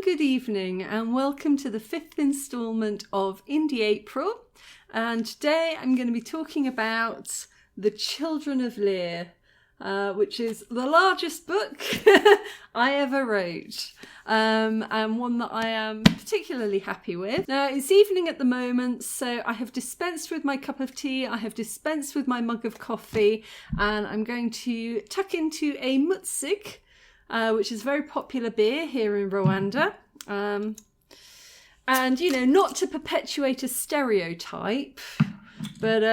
good evening and welcome to the 5th instalment of Indie April. And today I'm going to be talking about The Children of Lear, which is the largest book I ever wrote, and one that I am particularly happy with. Now, it's evening at the moment, so I have dispensed with my cup of tea, I have dispensed with my mug of coffee, and I'm going to tuck into a Mutzig, which is a very popular beer here in Rwanda. And, you know, not to perpetuate a stereotype, but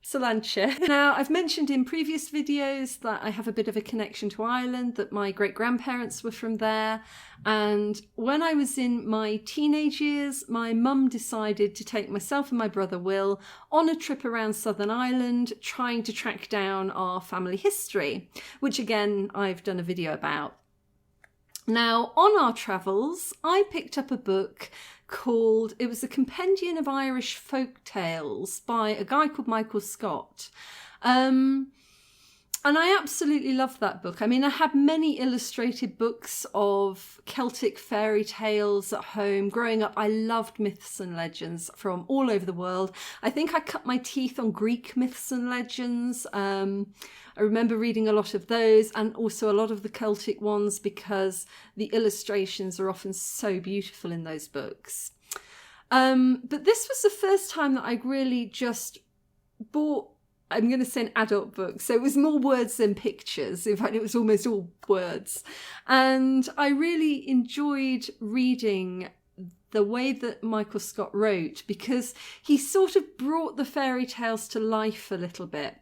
Solanche. Now, I've mentioned in previous videos that I have a bit of a connection to Ireland, that my great-grandparents were from there. And when I was in my teenage years, my mum decided to take myself and my brother Will on a trip around Southern Ireland, trying to track down our family history, which again, I've done a video about. Now, on our travels, I picked up a book called, it was a Compendium of Irish Folk Tales by a guy called Michael Scott. And I absolutely loved that book. I mean, I had many illustrated books of Celtic fairy tales at home. Growing up, I loved myths and legends from all over the world. I think I cut my teeth on Greek myths and legends. I remember reading a lot of those and also a lot of the Celtic ones because the illustrations are often so beautiful in those books. But this was the first time that I really just bought, I'm going to say, an adult book. So it was more words than pictures. In fact, it was almost all words. And I really enjoyed reading the way that Michael Scott wrote because he sort of brought the fairy tales to life a little bit.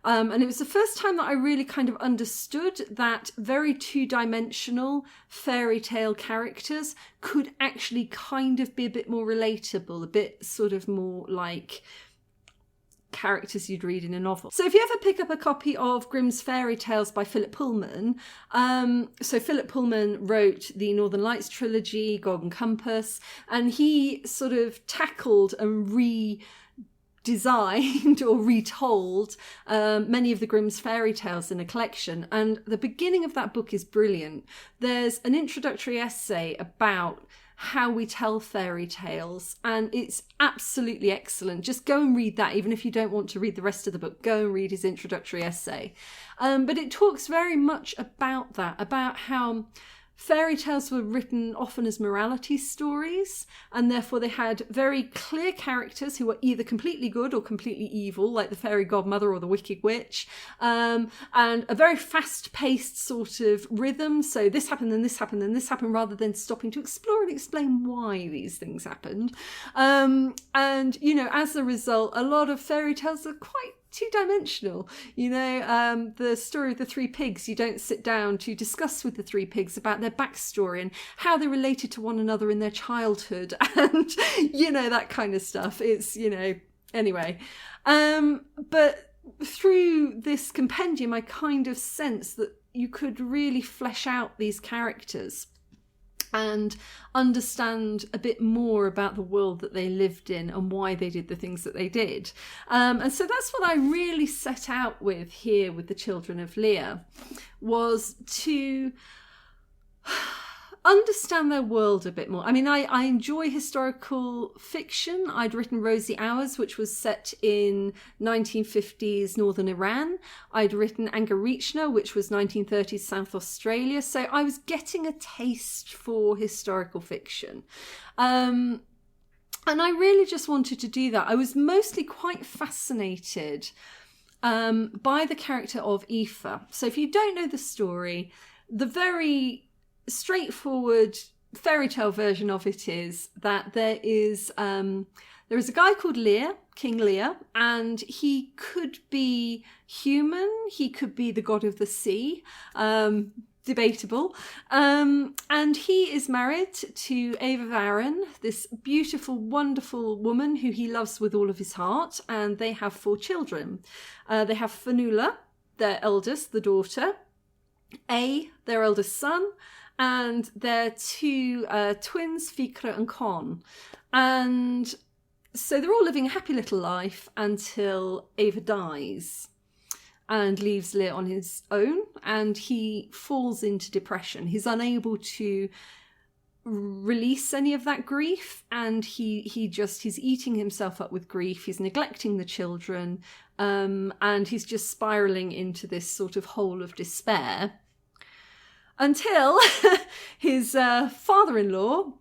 And it was the first time that I really kind of understood that very two-dimensional fairy tale characters could actually kind of be a bit more relatable, a bit sort of more like characters you'd read in a novel. So if you ever pick up a copy of Grimm's Fairy Tales by Philip Pullman, so Philip Pullman wrote the Northern Lights trilogy, Golden Compass, and he sort of tackled and redesigned or retold many of the Grimm's fairy tales in a collection. And the beginning of that book is brilliant. There's an introductory essay about how we tell fairy tales, and it's absolutely excellent. Just go and read that, even if you don't want to read the rest of the book. Go and read his introductory essay. But it talks very much about that, about how fairy tales were written often as morality stories, and therefore they had very clear characters who were either completely good or completely evil, like the fairy godmother or the wicked witch, and a very fast-paced sort of rhythm. So this happened, then this happened, then this happened, rather than stopping to explore and explain why these things happened. And, you know, as a result, a lot of fairy tales are quite two-dimensional. You know, the story of the three pigs, you don't sit down to discuss with the three pigs about their backstory and how they related to one another in their childhood and, you know, that kind of stuff. It's, you know, anyway. But through this compendium, I kind of sense that you could really flesh out these characters and understand a bit more about the world that they lived in and why they did the things that they did. And so that's what I really set out with here with The Children of Lear, was to understand their world a bit more. I mean, I enjoy historical fiction. I'd written Rosy Hours, which was set in 1950s Northern Iran. I'd written Angarichna, which was 1930s South Australia. So I was getting a taste for historical fiction. And I really just wanted to do that. I was mostly quite fascinated by the character of Aoife. So if you don't know the story, the very straightforward fairy tale version of it is that there is a guy called Lear, King Lear, and he could be human, he could be the god of the sea, debatable, and he is married to Eva Varon, this beautiful, wonderful woman who he loves with all of his heart, and they have 4 children. They have Fionnuala, their eldest, the daughter, their eldest son, and their 2 twins, Ficra and Con. And so they're all living a happy little life until Eva dies. and leaves Lear on his own, and he falls into depression. He's unable to release any of that grief, and he's eating himself up with grief. He's neglecting the children, and he's just spiraling into this sort of hole of despair, until his father-in-law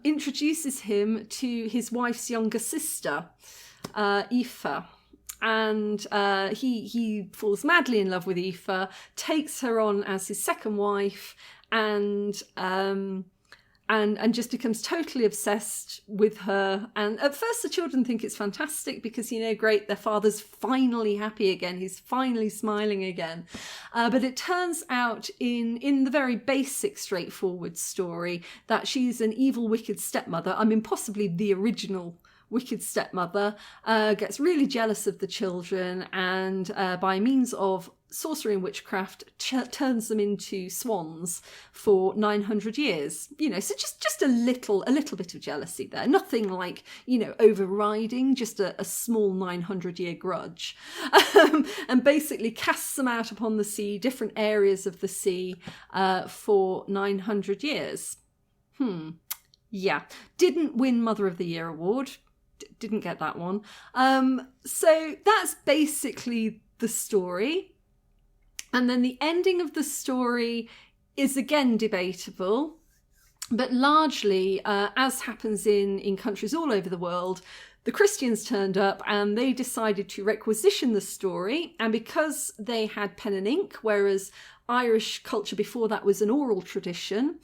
introduces him to his wife's younger sister, Aoife. And he falls madly in love with Aoife, takes her on as his second wife, and just becomes totally obsessed with her. And at first the children think it's fantastic because, great, their father's finally happy again. He's finally smiling again. But it turns out in the very basic, straightforward story that she's an evil, wicked stepmother. I mean, possibly the original wicked stepmother, gets really jealous of the children, and by means of sorcery and witchcraft turns them into swans for 900 years. So just a little bit of jealousy there. Nothing like, overriding, just a small 900-year grudge. And basically casts them out upon the sea, different areas of the sea, for 900 years. Yeah. Didn't win Mother of the Year award. Didn't get that one. So that's basically the story. And then the ending of the story is again debatable, but largely, as happens in countries all over the world, the Christians turned up and they decided to requisition the story. And because they had pen and ink, whereas Irish culture before that was an oral tradition,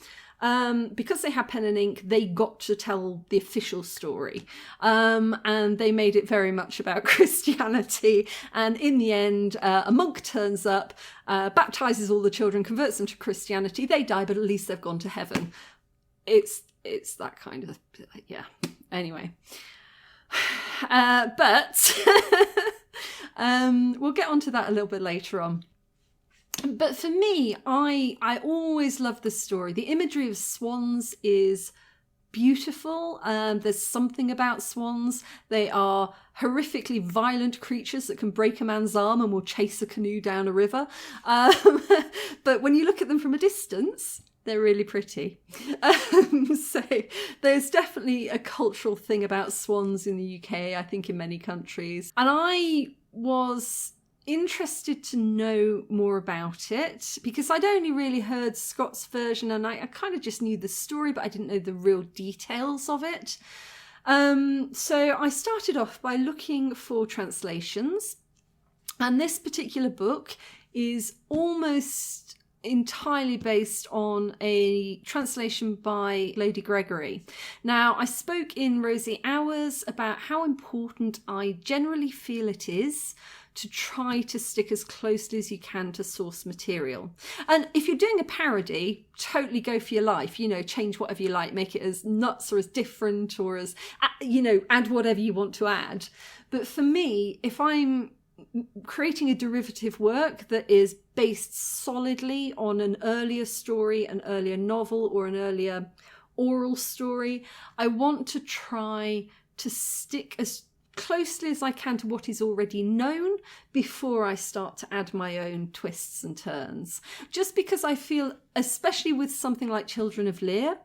because they had pen and ink, they got to tell the official story. And they made it very much about Christianity. And in the end, a monk turns up, baptizes all the children, converts them to Christianity. They die, but at least they've gone to heaven. It's that kind of, yeah. Anyway. But we'll get onto that a little bit later on. But for me, I always love the story. The imagery of swans is beautiful. There's something about swans. They are horrifically violent creatures that can break a man's arm and will chase a canoe down a river. But when you look at them from a distance, they're really pretty. So there's definitely a cultural thing about swans in the UK, I think in many countries. And I was interested to know more about it because I'd only really heard Scott's version, and I kind of just knew the story, but I didn't know the real details of it. So I started off by looking for translations, and this particular book is almost entirely based on a translation by Lady Gregory. Now, I spoke in Rosie Hours about how important I generally feel it is to try to stick as closely as you can to source material. And if you're doing a parody, totally go for your life, change whatever you like, make it as nuts or as different or as, add whatever you want to add. But for me, if I'm creating a derivative work that is based solidly on an earlier story, an earlier novel, or an earlier oral story, I want to try to stick as closely as I can to what is already known before I start to add my own twists and turns. Just because I feel, especially with something like Children of Lear,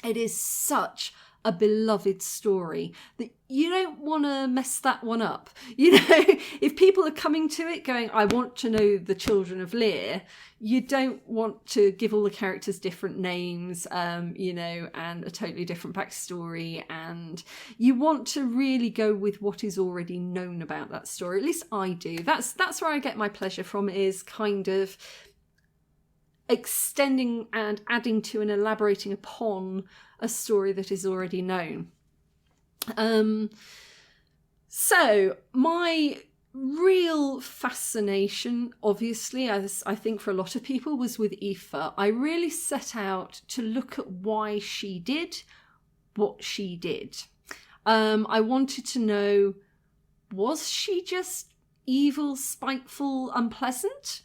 it is such a beloved story that you don't want to mess that one up. If people are coming to it going, I want to know the Children of Lear, you don't want to give all the characters different names, and a totally different backstory. And you want to really go with what is already known about that story. At least I do. That's where I get my pleasure from, is kind of extending and adding to and elaborating upon a story that is already known. So my real fascination, obviously, as I think for a lot of people, was with Aoife. I really set out to look at why she did what she did. I wanted to know, was she just evil, spiteful, unpleasant?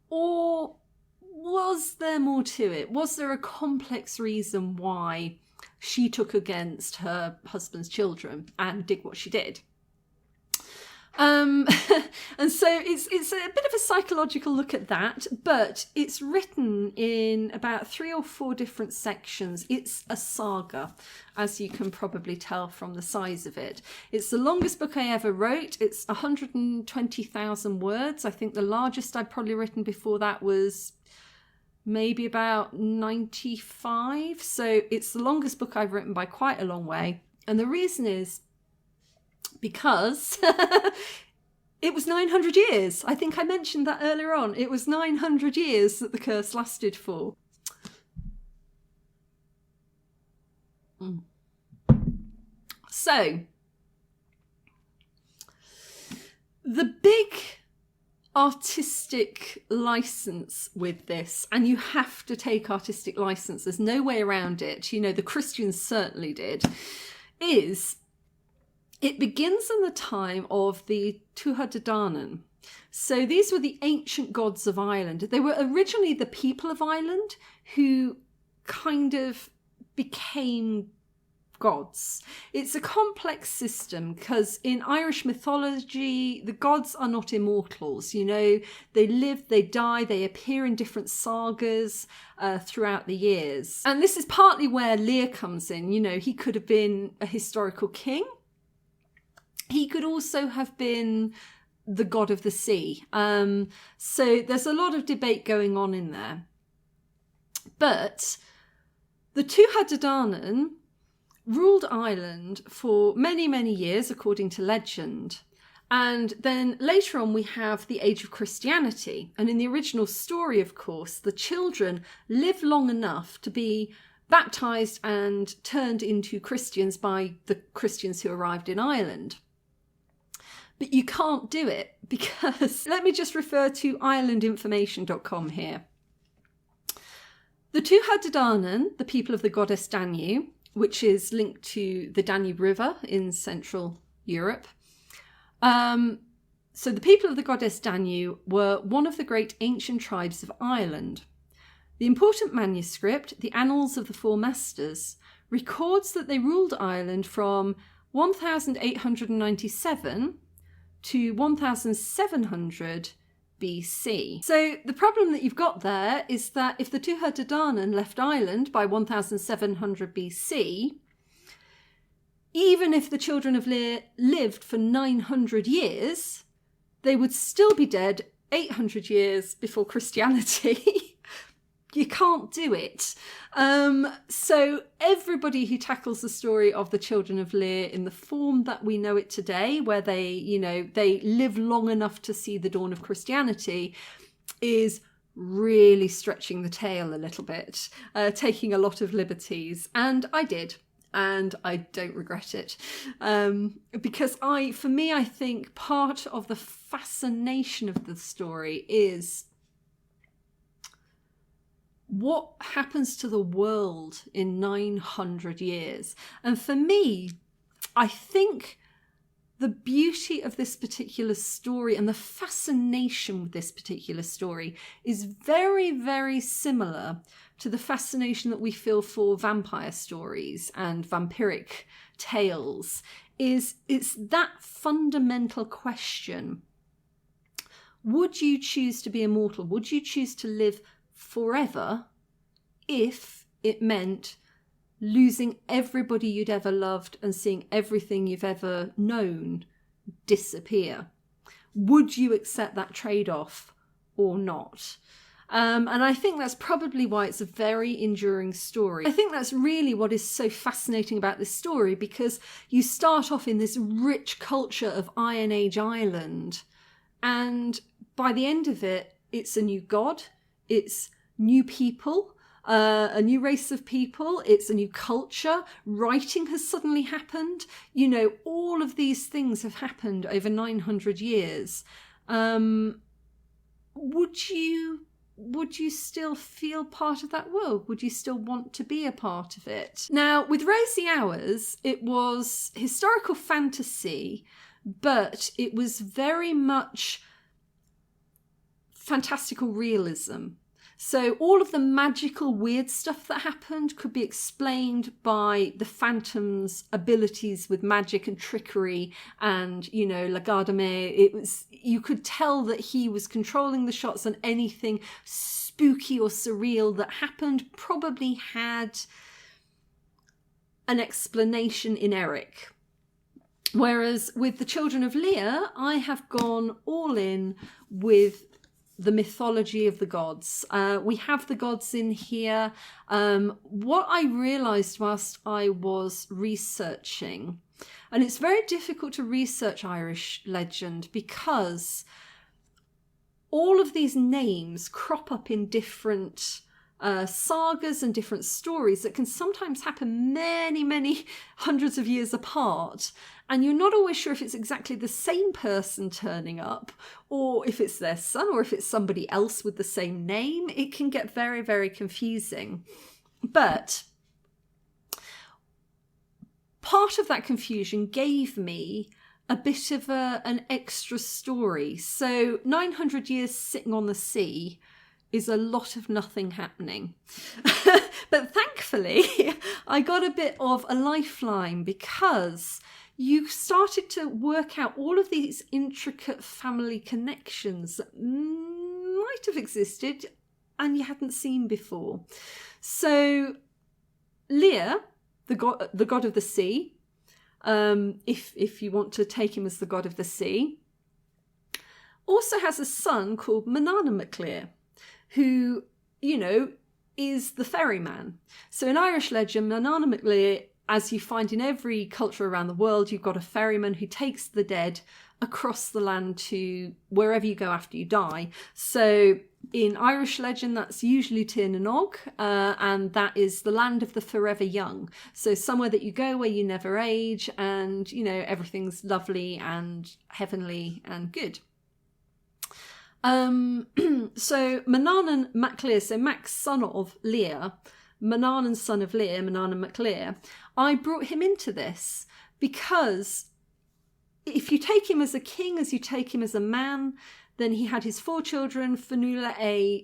Or was there more to it? Was there a complex reason why she took against her husband's children and did what she did? And so it's a bit of a psychological look at that, but it's written in about 3 or 4 different sections. It's a saga, as you can probably tell from the size of it. It's the longest book I ever wrote. It's 120,000 words. I think the largest I'd probably written before that was maybe about 95. So it's the longest book I've written by quite a long way. And the reason is because it was 900 years. I think I mentioned that earlier on. It was 900 years that the curse lasted for. So, the big artistic license with this, and you have to take artistic license, there's no way around it, you know, the Christians certainly did, is it begins in the time of the Tuatha De Danann. So these were the ancient gods of Ireland. They were originally the people of Ireland who kind of became gods. It's a complex system because in Irish mythology, the gods are not immortals. You know, they live, they die, they appear in different sagas throughout the years. And this is partly where Lear comes in. You know, he could have been a historical king. He could also have been the god of the sea. So there's a lot of debate going on in there. But the Tuatha De Danann ruled Ireland for many, many years, according to legend. And then later on, we have the age of Christianity. And in the original story, of course, the children live long enough to be baptized and turned into Christians by the Christians who arrived in Ireland. But you can't do it because, let me just refer to irelandinformation.com here. The Tuatha De Danann, the people of the goddess Danu, which is linked to the Danube River in Central Europe. So the people of the goddess Danu were one of the great ancient tribes of Ireland. The important manuscript, the Annals of the Four Masters, records that they ruled Ireland from 1897 to 1700 BC. So the problem that you've got there is that if the Tuatha De Danann left Ireland by 1700 BC, even if the children of Lear lived for 900 years, they would still be dead 800 years before Christianity. You can't do it. So everybody who tackles the story of the children of Lear in the form that we know it today, where they, you know, they live long enough to see the dawn of Christianity, is really stretching the tail a little bit, taking a lot of liberties. And I did. And I don't regret it. Because for me, I think part of the fascination of the story is what happens to the world in 900 years. And for me, I think the beauty of this particular story and the fascination with this particular story is very, very similar to the fascination that we feel for vampire stories and vampiric tales. It's that fundamental question. Would you choose to be immortal? Would you choose to live forever if it meant losing everybody you'd ever loved and seeing everything you've ever known disappear? Would you accept that trade-off or not? And I think that's probably why it's a very enduring story. I think that's really what is so fascinating about this story, because you start off in this rich culture of Iron Age Ireland, and by the end of it, it's a new god. It's new people, a new race of people. It's a new culture. Writing has suddenly happened. You know, all of these things have happened over 900 years. Would you still feel part of that world? Would you still want to be a part of it? Now, with Rosy Hours, it was historical fantasy, but it was very much fantastical realism. So all of the magical weird stuff that happened could be explained by the Phantom's abilities with magic and trickery and, La Garde Maid. You could tell that he was controlling the shots, and anything spooky or surreal that happened probably had an explanation in Eric. Whereas with the Children of Lear, I have gone all in with the mythology of the gods. We have the gods in here. What I realised whilst I was researching, and it's very difficult to research Irish legend because all of these names crop up in different sagas and different stories that can sometimes happen many, many hundreds of years apart. And you're not always sure if it's exactly the same person turning up, or if it's their son, or if it's somebody else with the same name. It can get very, very confusing. But part of that confusion gave me a bit of an extra story. So 900 years sitting on the sea is a lot of nothing happening. But thankfully, I got a bit of a lifeline because you started to work out all of these intricate family connections that might have existed and you hadn't seen before. So Lear, the god of the sea, if you want to take him as the god of the sea, also has a son called Manannán mac Lir, who, is the ferryman. So in Irish legend, Manannán mac Lir, as you find in every culture around the world, you've got a ferryman who takes the dead across the land to wherever you go after you die. So in Irish legend, that's usually Tir na nÓg, and that is the land of the forever young. So somewhere that you go where you never age and, everything's lovely and heavenly and good. So Manannán mac Lir, so Mac's son of Lear, Manannán son of Lear, Manannán mac Lir, I brought him into this because if you take him as a king, as you take him as a man, then he had his 4 children, Fionnuala,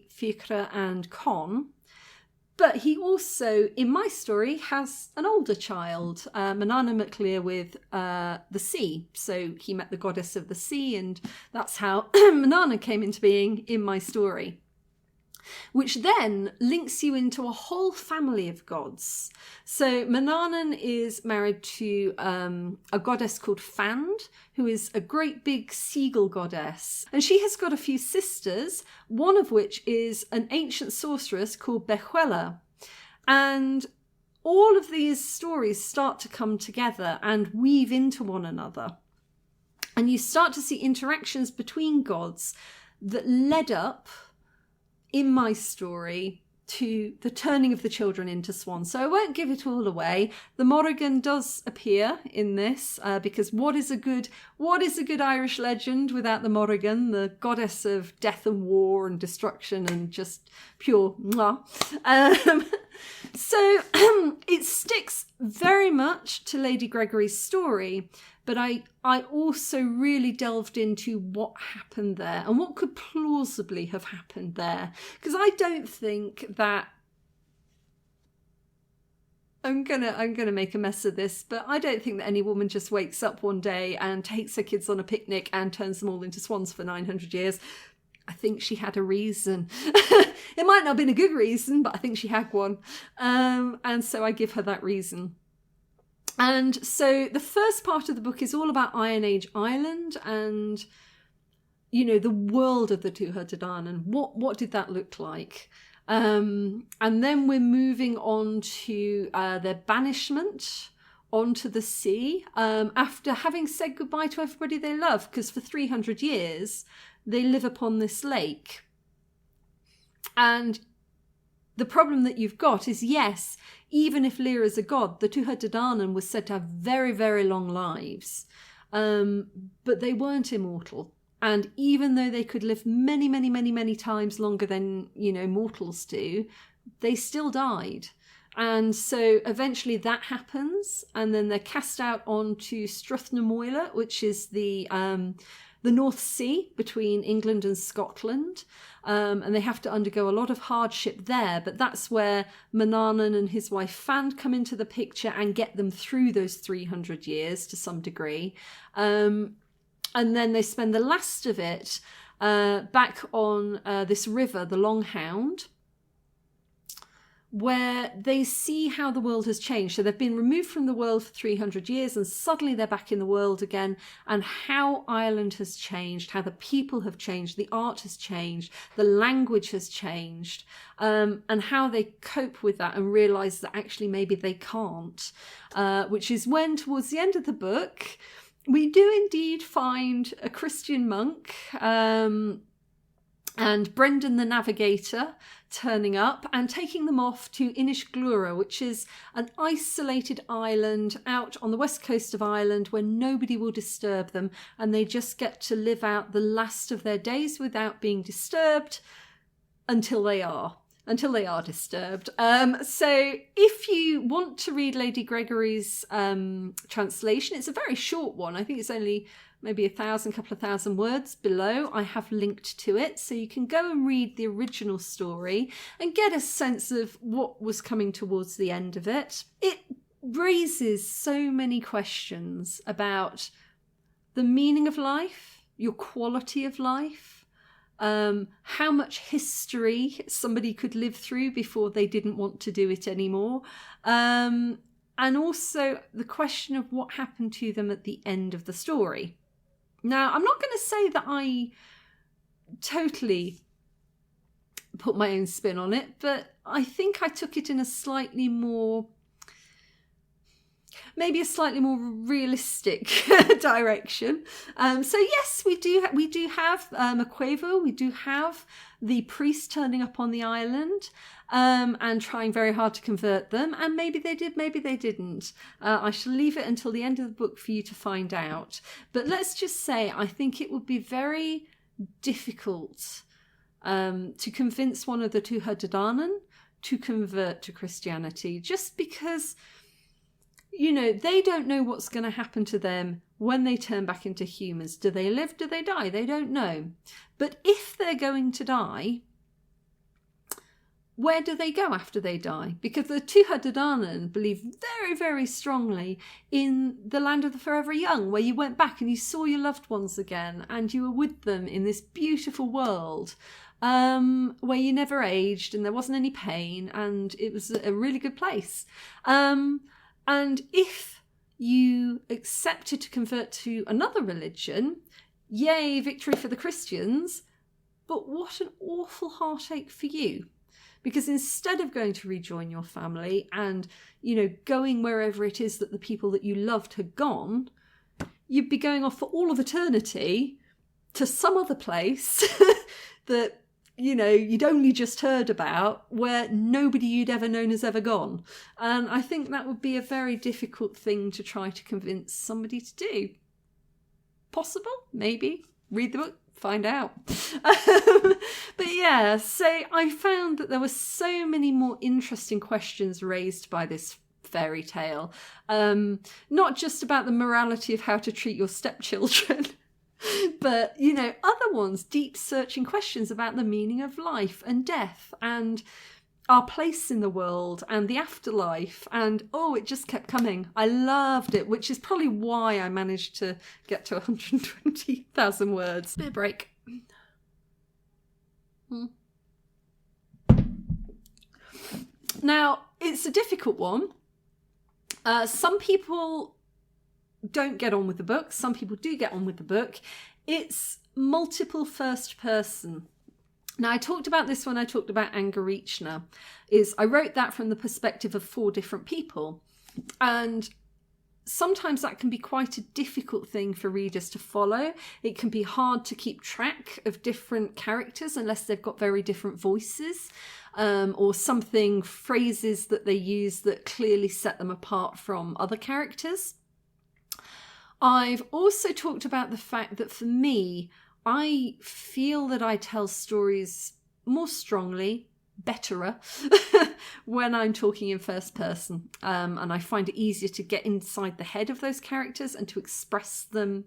Fiachra and Con. But he also, in my story, has an older child, Manannán mac Lir with the sea. So he met the goddess of the sea, and that's how Manannán came into being in my story. Which then links you into a whole family of gods. So Manannán is married to a goddess called Fand, who is a great big seagull goddess. And she has got a few sisters, one of which is an ancient sorceress called Bechuela. And all of these stories start to come together and weave into one another. And you start to see interactions between gods that led up in my story to the turning of the children into swans. So I won't give it all away. The Morrigan does appear in this because what is a good Irish legend without the Morrigan, the goddess of death and war and destruction and just pure mwah. So it sticks very much to Lady Gregory's story, but I also really delved into what happened there and what could plausibly have happened there. Because I don't think that I'm gonna make a mess of this, but I don't think that any woman just wakes up one day and takes her kids on a picnic and turns them all into swans for 900 years. I think she had a reason. It might not have been a good reason, but I think she had one. And so I give her that reason. And so the first part of the book is all about Iron Age Ireland and, the world of the Tuatha Dé Danann and what did that look like? And then we're moving on to their banishment onto the sea after having said goodbye to everybody they love, because for 300 years they live upon this lake. And the problem that you've got is, yes, even if Lear is a god, the Tuatha Dé Danann was said to have very, very long lives, but they weren't immortal. And even though they could live many, many, many, many times longer than, mortals do, they still died. And so eventually that happens, and then they're cast out onto Struth na Moyle, which is the the North Sea between England and Scotland, and they have to undergo a lot of hardship there. But that's where Manannan and his wife Fand come into the picture and get them through those 300 years to some degree. And then they spend the last of it back on this river, the Long Hound, where they see how the world has changed. So they've been removed from the world for 300 years and suddenly they're back in the world again, and how Ireland has changed, how the people have changed, the art has changed, the language has changed, and how they cope with that and realise that actually maybe they can't, which is when towards the end of the book we do indeed find a Christian monk and Brendan the navigator turning up and taking them off to Inishglura, which is an isolated island out on the west coast of Ireland where nobody will disturb them, and they just get to live out the last of their days without being disturbed until they are disturbed. So if you want to read Lady Gregory's translation, it's a very short one. I think it's only maybe couple of thousand words below. I have linked to it, so you can go and read the original story and get a sense of what was coming towards the end of it. It raises so many questions about the meaning of life, your quality of life, how much history somebody could live through before they didn't want to do it anymore, and also the question of what happened to them at the end of the story. Now, I'm not going to say that I totally put my own spin on it, but I think I took it in a slightly more realistic direction. So yes, we do have Maquavo. We do have the priest turning up on the island and trying very hard to convert them. And maybe they did, maybe they didn't. I shall leave it until the end of the book for you to find out. But let's just say I think it would be very difficult to convince one of the Tuatha De Danann to convert to Christianity, just because, you know, they don't know what's going to happen to them when they turn back into humans. Do they live? Do they die? They don't know. But if they're going to die, where do they go after they die? Because the Tuatha De Danann believe very, very strongly in the land of the forever young, where you went back and you saw your loved ones again and you were with them in this beautiful world, where you never aged and there wasn't any pain and it was a really good place. And if you accepted to convert to another religion, yay, victory for the Christians, but what an awful heartache for you. Because instead of going to rejoin your family and, you know, going wherever it is that the people that you loved had gone, you'd be going off for all of eternity to some other place that, you know, you'd only just heard about, where nobody you'd ever known has ever gone. And I think that would be a very difficult thing to try to convince somebody to do. Possible? Maybe. Read the book, find out. But yeah, so I found that there were so many more interesting questions raised by this fairy tale. Not just about the morality of how to treat your stepchildren, but, you know, other ones, deep searching questions about the meaning of life and death and our place in the world and the afterlife. And it just kept coming. I loved it, which is probably why I managed to get to 120,000 words. Bit of break. Now, it's a difficult one. Some people don't get on with the book. Some people do get on with the book. It's multiple first person. Now, I talked about this when I talked about Angarichna, is I wrote that from the perspective of 4 different people. And sometimes that can be quite a difficult thing for readers to follow. It can be hard to keep track of different characters unless they've got very different voices, or phrases that they use that clearly set them apart from other characters. I've also talked about the fact that for me, I feel that I tell stories more strongly, betterer, when I'm talking in first person. And I find it easier to get inside the head of those characters and to express them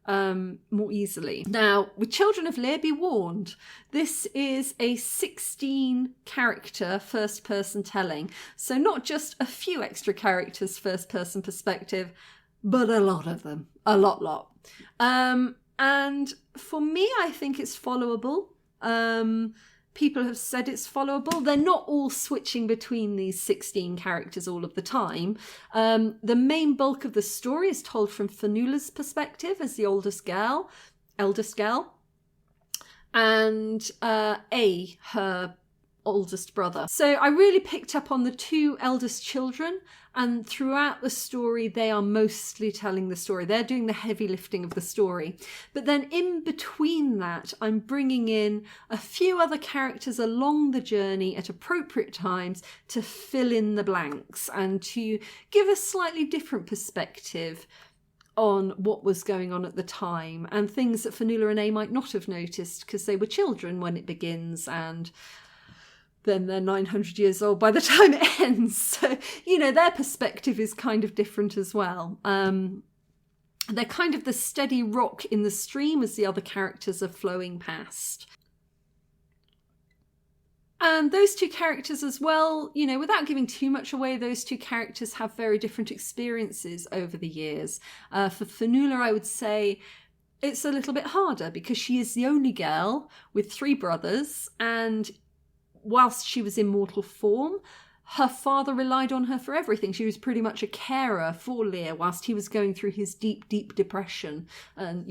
more easily. Now, with Children of Lear, be warned, this is a 16 character first person telling. So not just a few extra characters first person perspective, but a lot of them. A lot. And for me, I think it's followable. People have said it's followable. They're not all switching between these 16 characters all of the time. The main bulk of the story is told from Fionnuala's perspective as the eldest girl, and her oldest brother. So I really picked up on the two eldest children, and throughout the story they are mostly telling the story. They're doing the heavy lifting of the story. But then in between that, I'm bringing in a few other characters along the journey at appropriate times to fill in the blanks and to give a slightly different perspective on what was going on at the time and things that Fionnuala and A might not have noticed because they were children when it begins, and then they're 900 years old by the time it ends. So, their perspective is kind of different as well. They're kind of the steady rock in the stream as the other characters are flowing past. And those two characters as well, without giving too much away, those two characters have very different experiences over the years. For Fionnuala, I would say it's a little bit harder because she is the only girl with 3 brothers, and whilst she was in mortal form, her father relied on her for everything. She was pretty much a carer for Lear whilst he was going through his deep, deep depression. And,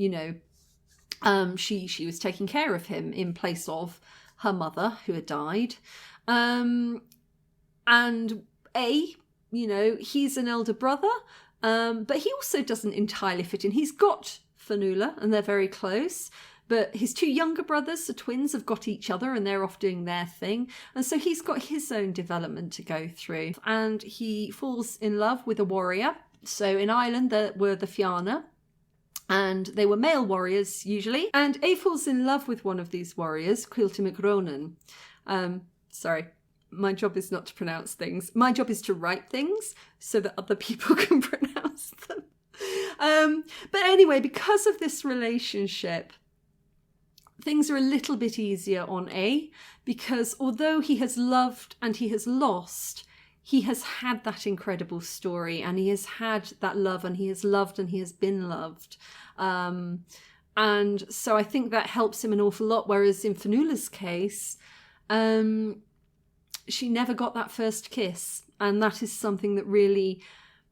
she was taking care of him in place of her mother who had died. And he's an elder brother, but he also doesn't entirely fit in. He's got Fionnuala and they're very close. But his 2 younger brothers, the twins, have got each other and they're off doing their thing. And so he's got his own development to go through. And he falls in love with a warrior. So in Ireland, there were the Fianna. And they were male warriors, usually. And A falls in love with one of these warriors, Cuilty Macronan. Sorry, my job is not to pronounce things. My job is to write things so that other people can pronounce them. But anyway, because of this relationship, things are a little bit easier on A, because although he has loved and he has lost, he has had that incredible story and he has had that love and he has loved and he has been loved. And so I think that helps him an awful lot. Whereas in Fionnuala's case, she never got that first kiss. And that is something that really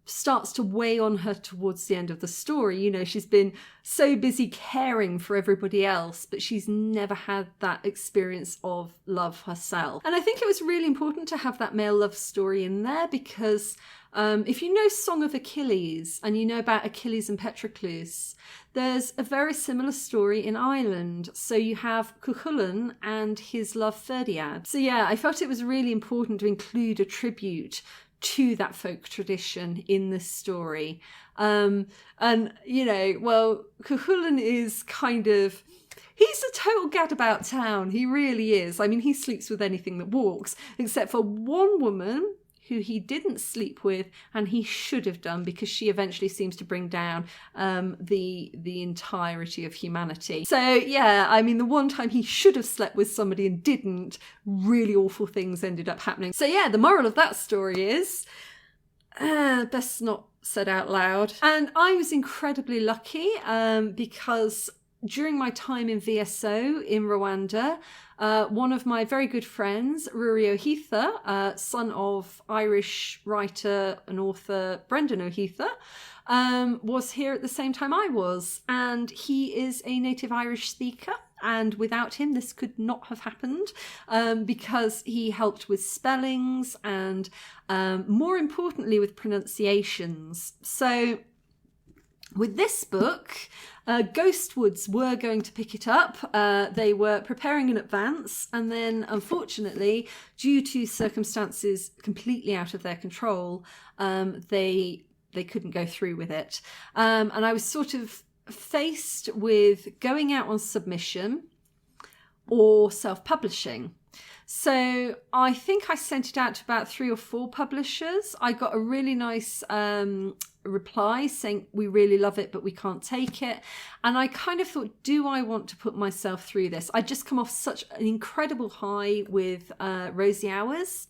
starts to weigh on her towards the end of the story. She's been so busy caring for everybody else, but she's never had that experience of love herself. And I think it was really important to have that male love story in there because if you know Song of Achilles and you know about Achilles and Patroclus, there's a very similar story in Ireland. So you have Cuchulainn and his love Ferdiad. So yeah, I felt it was really important to include a tribute to that folk tradition in this story. Cuchulainn is he's a total gadabout town. He really is. I mean, he sleeps with anything that walks, except for one woman who he didn't sleep with, and he should have done because she eventually seems to bring down the entirety of humanity. So yeah, I mean, the one time he should have slept with somebody and didn't, really awful things ended up happening. So yeah, the moral of that story is best not said out loud. And I was incredibly lucky because during my time in VSO in Rwanda, one of my very good friends, Ruairi Ohitha, son of Irish writer and author Brendan Ohitha, was here at the same time I was. And he is a native Irish speaker. And without him, this could not have happened because he helped with spellings and more importantly, with pronunciations. So with this book, Ghostwoods were going to pick it up. They were preparing in advance, and then unfortunately, due to circumstances completely out of their control, they couldn't go through with it. And I was sort of faced with going out on submission or self-publishing. So I think I sent it out to about 3 or 4 publishers. I got a really nice reply saying, we really love it, but we can't take it. And I kind of thought, do I want to put myself through this? I'd just come off such an incredible high with Rosie Hours.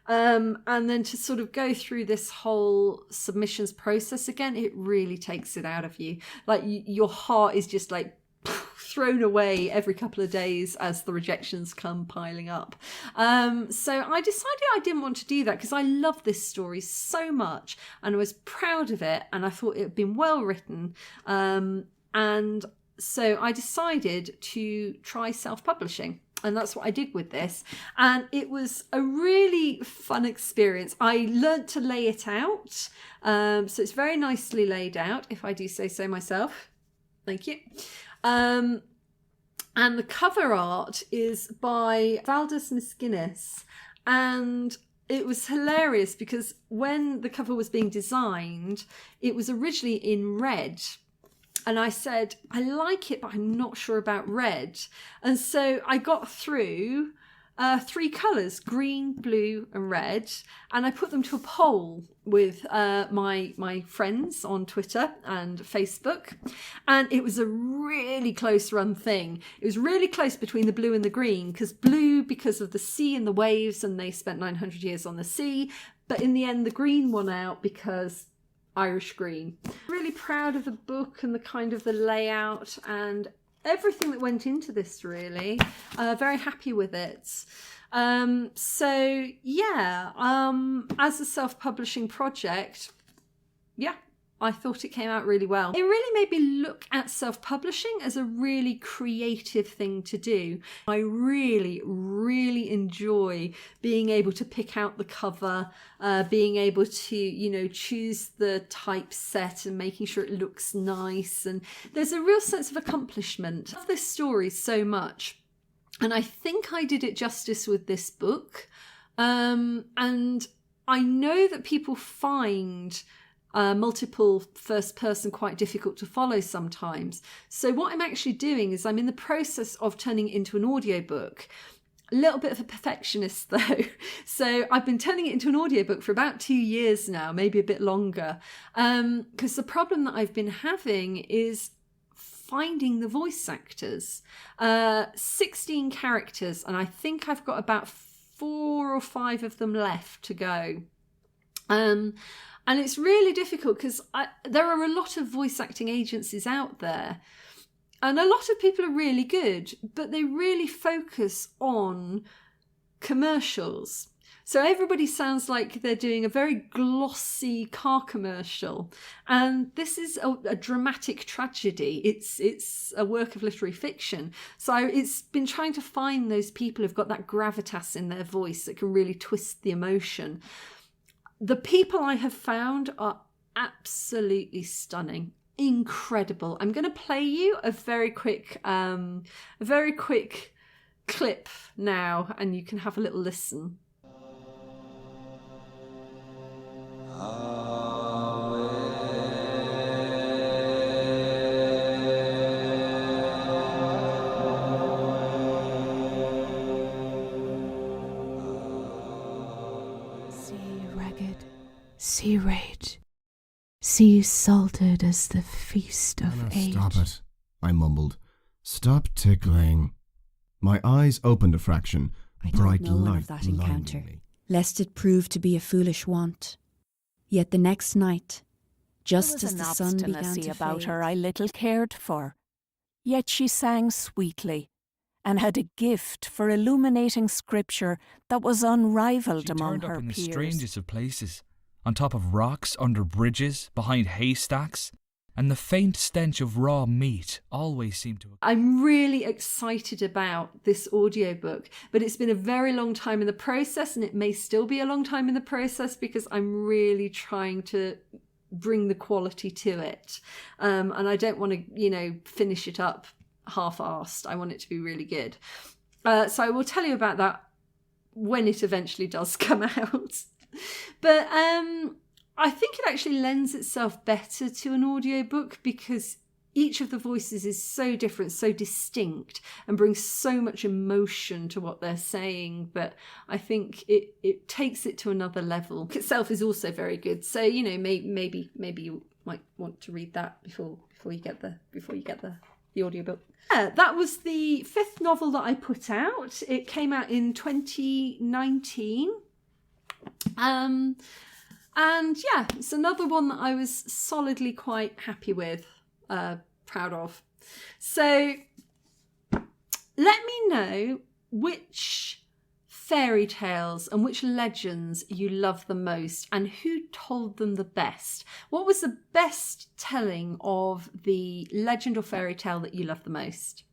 And then to sort of go through this whole submissions process again, it really takes it out of you. Like your heart is just like thrown away every couple of days as the rejections come piling up. So I decided I didn't want to do that because I love this story so much and I was proud of it and I thought it had been well written. And so I decided to try self-publishing. And that's what I did with this. And it was a really fun experience. I learnt to lay it out. So it's very nicely laid out, if I do say so myself. Thank you. And the cover art is by Valdus Miskinnis. And it was hilarious because when the cover was being designed, it was originally in red. And I said, I like it, but I'm not sure about red. And so I got through 3 colours, green, blue and red. And I put them to a poll with my friends on Twitter and Facebook. And it was a really close run thing. It was really close between the blue and the green, because blue because of the sea and the waves, and they spent 900 years on the sea. But in the end, the green won out because Irish green. Really proud of the book and the kind of the layout and everything that went into this, really. Very happy with it. So yeah, as a self-publishing project, yeah, I thought it came out really well. It really made me look at self-publishing as a really creative thing to do. I really, really enjoy being able to pick out the cover, being able to, you know, choose the typeset and making sure it looks nice. And there's a real sense of accomplishment. I love this story so much. And I think I did it justice with this book. And I know that people find multiple first person quite difficult to follow sometimes. So what I'm actually doing is I'm in the process of turning it into an audiobook. A little bit of a perfectionist though. So I've been turning it into an audiobook for about 2 years now, maybe a bit longer. Because the problem that I've been having is finding the voice actors. 16 characters, and I think I've got about 4 or 5 of them left to go. And it's really difficult because there are a lot of voice acting agencies out there. And a lot of people are really good, but they really focus on commercials. So everybody sounds like they're doing a very glossy car commercial. And this is a dramatic tragedy. It's a work of literary fiction. So it's been trying to find those people who've got that gravitas in their voice that can really twist the emotion. The people I have found are absolutely stunning, incredible. I'm going to play you a very quick clip now, and you can have a little listen. Sea rage, sea salted as the feast of age. Stop it, I mumbled. Stop tickling. My eyes opened a fraction. I bright don't know light of that encounter, blinding me. lest it prove to be a foolish want. Yet the next night, just as the sun began to obstinacy about fade, her I little cared for. Yet she sang sweetly, and had a gift for illuminating scripture that was unrivalled She among turned up her in the peers. strangest of places, on top of rocks, under bridges, behind haystacks, and the faint stench of raw meat always seemed to... I'm really excited about this audiobook, but it's been a very long time in the process, and it may still be a long time in the process because I'm really trying to bring the quality to it. And I don't want to, finish it up half-assed. I want it to be really good. So I will tell you about that when it eventually does come out. But I think it actually lends itself better to an audiobook because each of the voices is so different, so distinct, and brings so much emotion to what they're saying that I think it takes it to another level. The book itself is also very good, so you know, maybe you might want to read that before you get the audiobook. Yeah, that was the 5th novel that I put out. It came out in 2019. And yeah, it's another one that I was solidly quite happy with, proud of. So let me know which fairy tales and which legends you love the most and who told them the best. What was the best telling of the legend or fairy tale that you love the most?